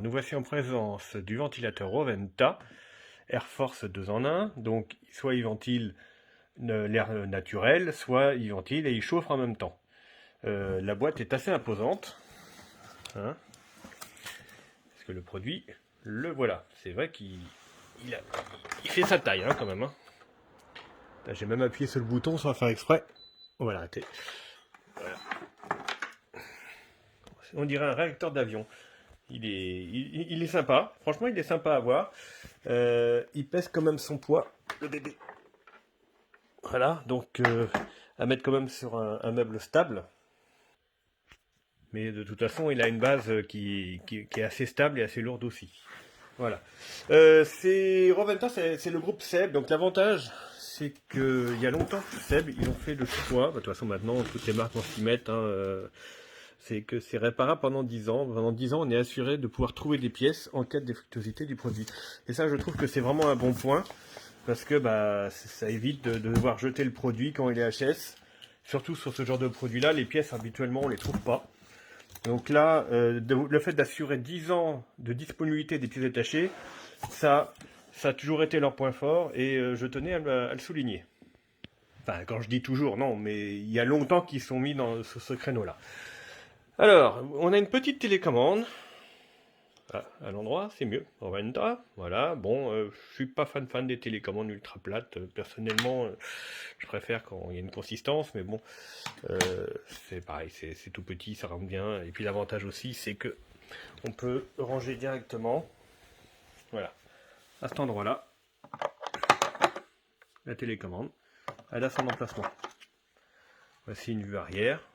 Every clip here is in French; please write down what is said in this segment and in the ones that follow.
nous voici en présence du ventilateur Roventa Air Force 2 en 1. Donc, soit il ventile l'air naturel, soit il ventile et il chauffe en même temps. La boîte est assez imposante, hein, parce que le produit, le voilà. C'est vrai qu'il fait sa taille, hein, quand même. Hein. J'ai même appuyé sur le bouton sans faire exprès. Voilà, voilà. On dirait un réacteur d'avion. Il est sympa, franchement il est sympa à voir. Il pèse quand même son poids, le bébé. Voilà, donc à mettre quand même sur un meuble stable. Mais de toute façon, il a une base qui est assez stable et assez lourde aussi. Voilà. Roventa, c'est le groupe Seb. Donc l'avantage, c'est qu'il y a longtemps, Seb, ils ont fait le choix. De toute façon, maintenant, toutes les marques vont s'y mettre. Hein, c'est que c'est réparable pendant 10 ans. Pendant 10 ans, on est assuré de pouvoir trouver des pièces en cas de défectuosité du produit. Et ça, je trouve que c'est vraiment un bon point. Parce que ça évite de devoir jeter le produit quand il est HS. Surtout sur ce genre de produit-là, les pièces, habituellement, on ne les trouve pas. Donc là, le fait d'assurer 10 ans de disponibilité des pièces détachées, ça a toujours été leur point fort et je tenais à le souligner. Enfin, quand je dis toujours, non, mais il y a longtemps qu'ils sont mis dans ce créneau-là. Alors, on a une petite télécommande. Ah, à l'endroit, c'est mieux. Roventa, voilà. Bon, je suis pas fan des télécommandes ultra plates. Personnellement, je préfère quand il y a une consistance, mais bon, c'est pareil, c'est tout petit, ça rentre bien. Et puis l'avantage aussi, c'est que on peut ranger directement, voilà, à cet endroit-là, la télécommande. Elle a son emplacement. Voici une vue arrière.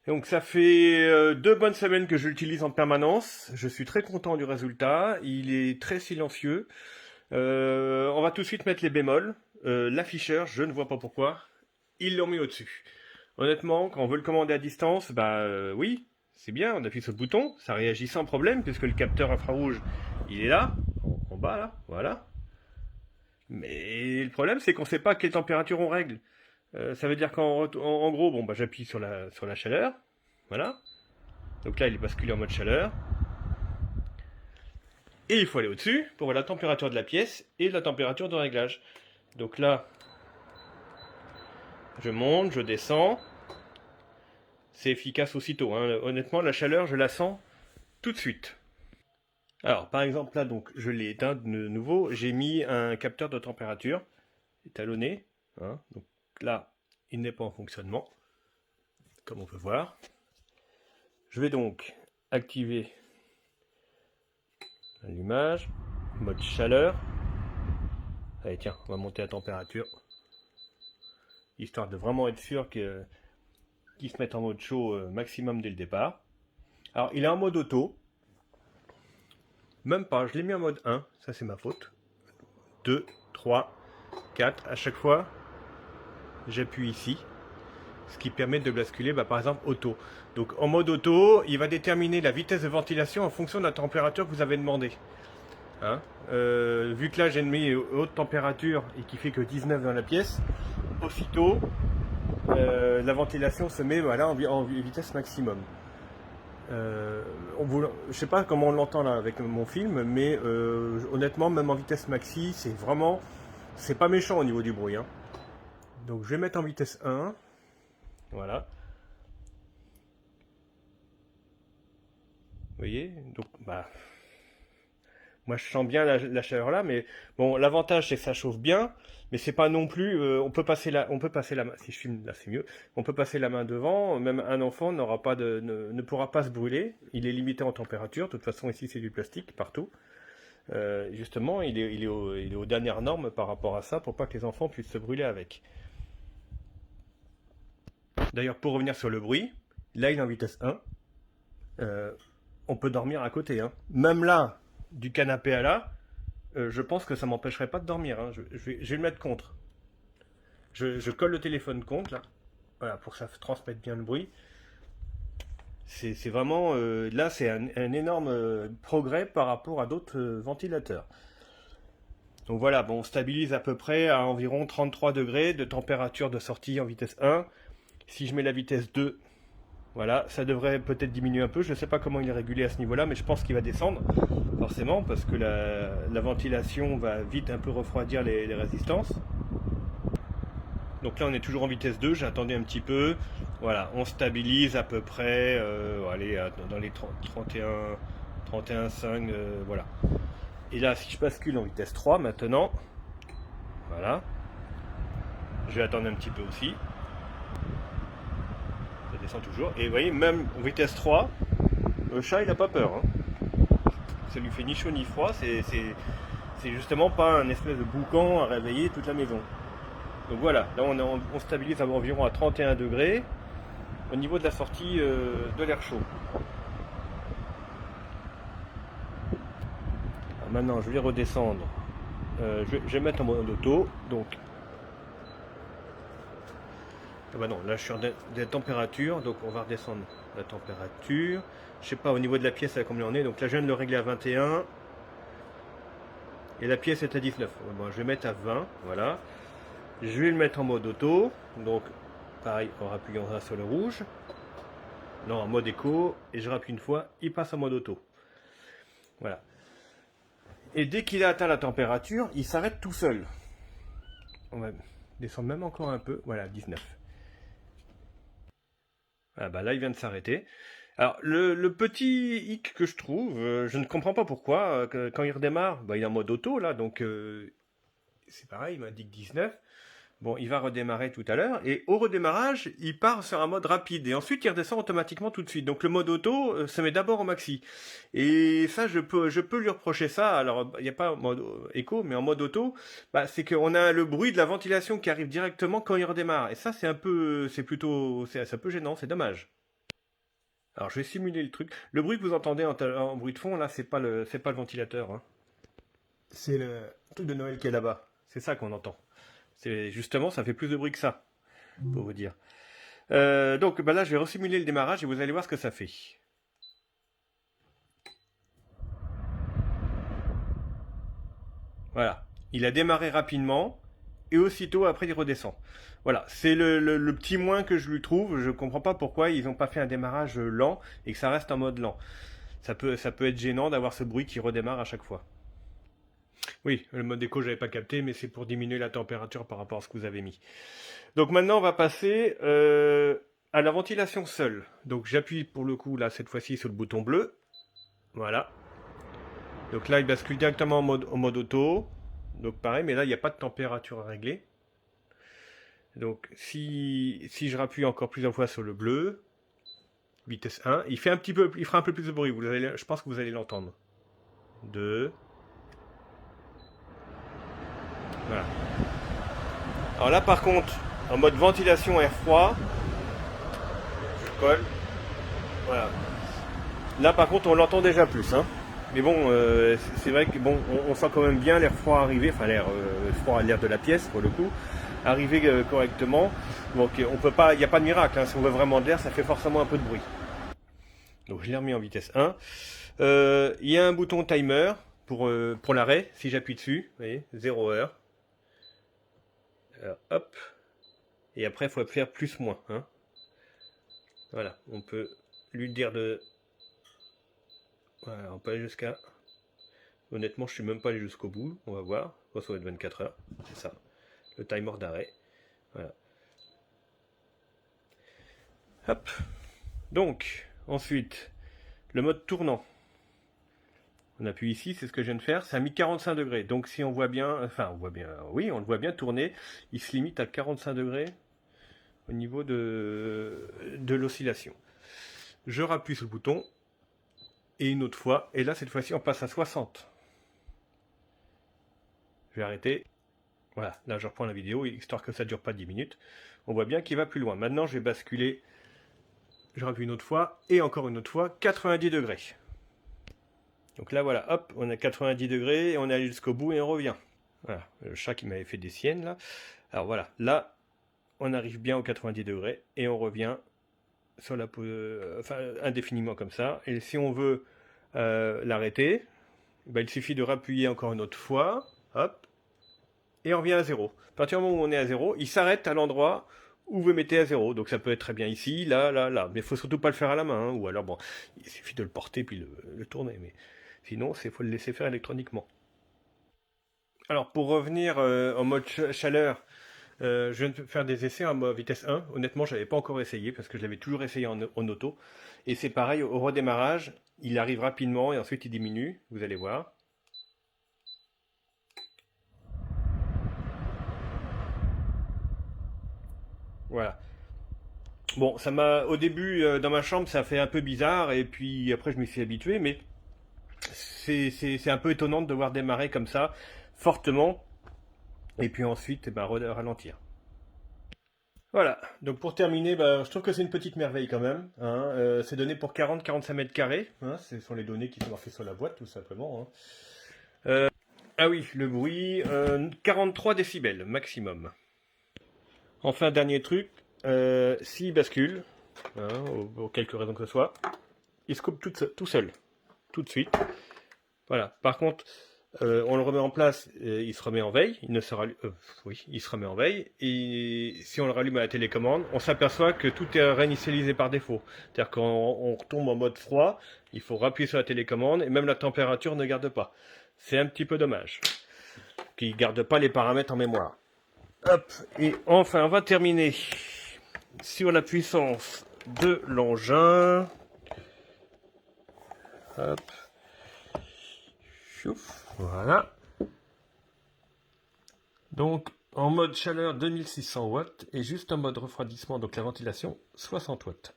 Et donc ça fait 2 bonnes semaines que je l'utilise en permanence. Je suis très content du résultat. Il est très silencieux. On va tout de suite mettre les bémols. L'afficheur, je ne vois pas pourquoi. Ils l'ont mis au-dessus. Honnêtement, quand on veut le commander à distance, oui, c'est bien, on appuie sur le bouton, ça réagit sans problème, puisque le capteur infrarouge, il est là, en bas là, voilà. Mais le problème, c'est qu'on ne sait pas à quelle température on règle. Ça veut dire qu'en gros, bon, j'appuie sur la chaleur, voilà. Donc là, il est basculé en mode chaleur. Et il faut aller au-dessus pour voir la température de la pièce et la température de réglage. Donc là, je monte, je descends. C'est efficace aussitôt. Hein. Honnêtement, la chaleur, je la sens tout de suite. Alors, par exemple, là, donc, je l'ai éteint de nouveau. J'ai mis un capteur de température étalonné. Hein. Donc là, il n'est pas en fonctionnement, comme on peut voir. Je vais donc activer l'allumage, mode chaleur. Allez, tiens, on va monter la température, histoire de vraiment être sûr qu'il se mette en mode chaud maximum dès le départ. Alors, il est en mode auto. Même pas, je l'ai mis en mode 1, ça c'est ma faute. 2, 3, 4, à chaque fois, j'appuie ici, ce qui permet de basculer par exemple auto. Donc en mode auto, il va déterminer la vitesse de ventilation en fonction de la température que vous avez demandé. Hein, vu que là j'ai mis haute température et qui fait que 19 dans la pièce, aussitôt la ventilation se met en vitesse maximum. Je sais pas comment on l'entend là avec mon film, mais honnêtement, même en vitesse maxi, c'est pas méchant au niveau du bruit. Hein. Donc je vais mettre en vitesse 1. Voilà. Vous voyez? Donc, moi je sens bien la chaleur là, mais bon, l'avantage c'est que ça chauffe bien, mais c'est pas non plus. On peut passer la main. Si je filme là, c'est mieux. On peut passer la main devant. Même un enfant ne pourra pas se brûler. Il est limité en température. De toute façon, ici c'est du plastique partout. Justement, il est aux dernières normes par rapport à ça, pour pas que les enfants puissent se brûler avec. D'ailleurs, pour revenir sur le bruit, là il est en vitesse 1. On peut dormir à côté. Hein. Même là, du canapé à là, je pense que ça m'empêcherait pas de dormir. Hein. Je vais le mettre contre. Je colle le téléphone contre, là. Voilà, pour que ça transmette bien le bruit. C'est vraiment... là, c'est un énorme progrès par rapport à d'autres ventilateurs. Donc voilà, bon, on stabilise à peu près à environ 33 degrés de température de sortie en vitesse 1. Si je mets la vitesse 2, Voilà, ça devrait peut-être diminuer un peu. Je ne sais pas comment il est régulé à ce niveau-là, mais je pense qu'il va descendre, forcément, parce que la ventilation va vite un peu refroidir les résistances. Donc là, on est toujours en vitesse 2, j'attendais un petit peu. Voilà, on stabilise à peu près, allez, dans les 31,5, voilà. Et là, si je bascule en vitesse 3 maintenant, voilà, je vais attendre un petit peu aussi. Ça descend toujours. Et vous voyez, même en vitesse 3, le chat, il n'a pas peur. Hein. Ça lui fait ni chaud ni froid, c'est justement pas un espèce de boucan à réveiller toute la maison. Donc voilà, là on stabilise environ à 31 degrés au niveau de la sortie de l'air chaud. Alors maintenant je vais redescendre, je vais mettre en mode auto, donc bah non, là je suis en des températures, donc on va redescendre la température. Je sais pas au niveau de la pièce à combien on est, donc là je viens de le régler à 21 et la pièce est à 19. Bon, je vais mettre à 20, voilà. Je vais le mettre en mode auto, donc pareil en rappuyant sur le rouge, non en mode éco, et je rappuie une fois, il passe en mode auto. Voilà. Et dès qu'il a atteint la température, il s'arrête tout seul. On va descendre même encore un peu, voilà 19. Ah bah là il vient de s'arrêter. Alors le petit hic que je trouve, je ne comprends pas pourquoi, quand il redémarre, bah, il est en mode auto là, donc c'est pareil, il m'indique 19. Bon, il va redémarrer tout à l'heure, et au redémarrage, il part sur un mode rapide, et ensuite il redescend automatiquement tout de suite. Donc le mode auto se met d'abord au maxi. Et ça, je peux lui reprocher ça. Alors, il n'y a pas en mode éco, mais en mode auto, bah, c'est qu'on a le bruit de la ventilation qui arrive directement quand il redémarre. Et ça, c'est un peu gênant, c'est dommage. Alors, je vais simuler le truc. Le bruit que vous entendez en bruit de fond, là, c'est pas le ventilateur. Hein. C'est le truc de Noël qui est là-bas. C'est ça qu'on entend. Justement, ça fait plus de bruit que ça, pour vous dire. Donc bah là, je vais resimuler le démarrage et vous allez voir ce que ça fait. Voilà. Il a démarré rapidement et aussitôt après il redescend. Voilà, c'est le petit moins que je lui trouve. Je ne comprends pas pourquoi ils n'ont pas fait un démarrage lent et que ça reste en mode lent. Ça peut être gênant d'avoir ce bruit qui redémarre à chaque fois. Oui, le mode éco, j'avais pas capté, mais c'est pour diminuer la température par rapport à ce que vous avez mis. Donc maintenant, on va passer à la ventilation seule. Donc j'appuie pour le coup, là, cette fois-ci, sur le bouton bleu. Voilà. Donc là, il bascule directement en mode auto. Donc pareil, mais là, il n'y a pas de température à régler. Donc si je rappuie encore plusieurs fois sur le bleu, vitesse 1, il fera un peu plus de bruit. Je pense que vous allez l'entendre. 2. Voilà. Alors là, par contre, en mode ventilation air froid, je colle. Voilà. Là, par contre, on l'entend déjà plus. Hein. Mais bon, c'est vrai que bon, on sent quand même bien l'air froid arriver, enfin l'air froid, l'air de la pièce pour le coup, arriver correctement. Donc on peut pas, il n'y a pas de miracle. Hein. Si on veut vraiment de l'air, ça fait forcément un peu de bruit. Donc je l'ai remis en vitesse 1. Il y a un bouton timer pour l'arrêt. Si j'appuie dessus, vous voyez, 0 heure. Alors, hop. Et après, il faut faire plus-moins. Hein. Voilà, on peut lui dire de... Voilà, on peut aller jusqu'à... Honnêtement, je suis même pas allé jusqu'au bout. On va voir. Ça va être 24 heures. C'est ça. Le timer d'arrêt. Voilà. Hop. Donc, ensuite, le mode tournant. On appuie ici, c'est ce que je viens de faire. Ça a mis 45 degrés. Donc, si on voit bien... Enfin, on voit bien... Oui, on le voit bien tourner. Il se limite à 45 degrés au niveau de l'oscillation. Je rappuie sur le bouton. Et une autre fois. Et là, cette fois-ci, on passe à 60. Je vais arrêter. Voilà, là je reprends la vidéo, histoire que ça ne dure pas 10 minutes. On voit bien qu'il va plus loin. Maintenant, je vais basculer. Je rappuie une autre fois, et encore une autre fois, 90 degrés. Donc là, voilà, hop, on a 90 degrés, et on est allé jusqu'au bout, et on revient. Voilà, le chat qui m'avait fait des siennes, là. Alors voilà, là, on arrive bien aux 90 degrés, et on revient sur la indéfiniment comme ça. Et si on veut l'arrêter, ben, il suffit de rappuyer encore une autre fois, hop, et on revient à 0. À partir du moment où on est à 0, il s'arrête à l'endroit ou vous mettez à 0. Donc ça peut être très bien ici, là, là, là. Mais il faut surtout pas le faire à la main, hein. Ou alors bon, il suffit de le porter puis le tourner. Mais sinon, il faut le laisser faire électroniquement. Alors pour revenir en mode chaleur, je viens de faire des essais en vitesse 1. Honnêtement, je n'avais pas encore essayé parce que je l'avais toujours essayé en auto. Et c'est pareil, au redémarrage, il arrive rapidement et ensuite il diminue. Vous allez voir. Voilà. Bon, ça m'a au début dans ma chambre, ça fait un peu bizarre et puis après je m'y suis habitué, mais c'est un peu étonnant de devoir démarrer comme ça fortement et puis ensuite ralentir. Voilà, donc pour terminer, bah, je trouve que c'est une petite merveille quand même, hein. C'est donné pour 40-45 mètres carrés, hein. Ce sont les données qui sont marquées sur la boîte tout simplement, hein. Ah oui, le bruit, 43 décibels maximum. Enfin, dernier truc, s'il bascule, hein, pour quelque raison que ce soit, il se coupe tout seul, tout de suite. Voilà. Par contre, on le remet en place, il se remet en veille, oui, il se remet en veille, et si on le rallume à la télécommande, on s'aperçoit que tout est réinitialisé par défaut. C'est-à-dire quand on retombe en mode froid, il faut appuyer sur la télécommande, et même la température ne garde pas. C'est un petit peu dommage, qu'il ne garde pas les paramètres en mémoire. Hop, et enfin, on va terminer sur la puissance de l'engin. Hop. Chouf, voilà. Donc, en mode chaleur 2600 watts et juste en mode refroidissement, donc la ventilation 60 watts.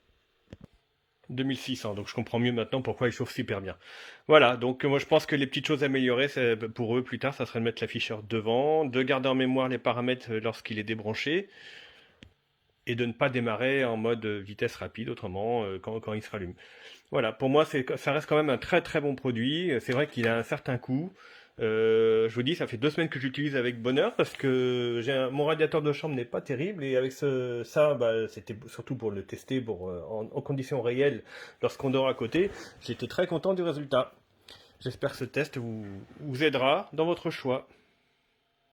2600, donc je comprends mieux maintenant pourquoi il chauffe super bien. Voilà, donc moi je pense que les petites choses à améliorer, pour eux plus tard, ça serait de mettre l'afficheur devant, de garder en mémoire les paramètres lorsqu'il est débranché, et de ne pas démarrer en mode vitesse rapide, autrement, quand il se rallume. Voilà, pour moi, ça reste quand même un très très bon produit. C'est vrai qu'il a un certain coût. Je vous dis, ça fait 2 semaines que j'utilise avec bonheur parce que mon radiateur de chambre n'est pas terrible et avec ça, bah, c'était surtout pour le tester en conditions réelles lorsqu'on dort à côté. J'étais très content du résultat. J'espère que ce test vous aidera dans votre choix.